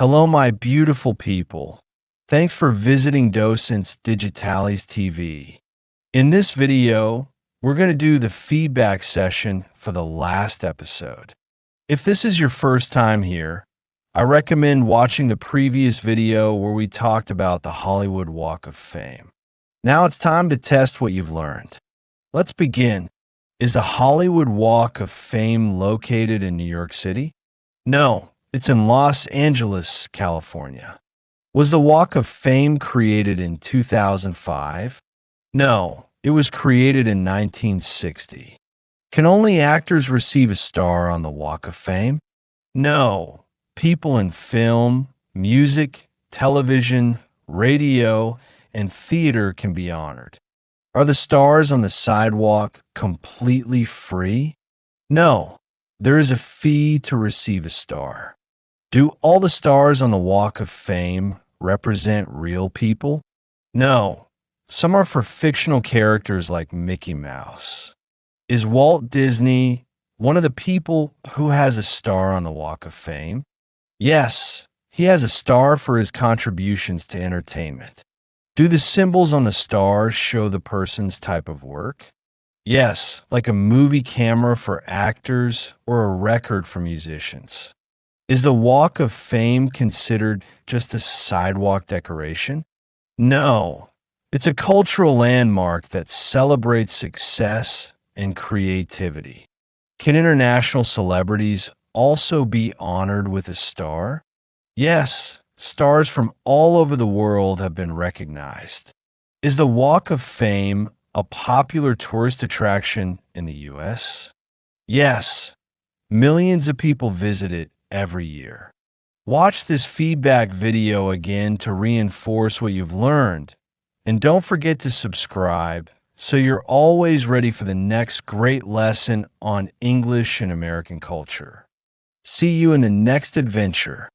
Hello, my beautiful people. Thanks for visiting Docentes DigitalesTV. In this video, we're going to do the feedback session for the last episode. If this is your first time here, I recommend watching the previous video where we talked about the Hollywood Walk of Fame. Now it's time to test what you've learned. Let's begin. Is the Hollywood Walk of Fame located in New York City? No, it's in Los Angeles, California. Was the Walk of Fame created in 2005? No, it was created in 1960. Can only actors receive a star on the Walk of Fame? No. People in film, music, television, radio, and theater can be honored. Are the stars on the sidewalk completely free? No. There is a fee to receive a star. Do all the stars on the Walk of Fame represent real people? No. Some are for fictional characters like Mickey Mouse. Is Walt Disney one of the people who has a star on the Walk of Fame? Yes, he has a star for his contributions to entertainment. Do the symbols on the stars show the person's type of work? Yes, like a movie camera for actors or a record for musicians. Is the Walk of Fame considered just a sidewalk decoration? No, it's a cultural landmark that celebrates success and creativity. Can international celebrities also be honored with a star? Yes, stars from all over the world have been recognized. Is the Walk of Fame a popular tourist attraction in the U.S.? Yes, millions of people visit it every year. Watch this feedback video again to reinforce what you've learned. And don't forget to subscribe so you're always ready for the next great lesson on English and American culture. See you in the next adventure.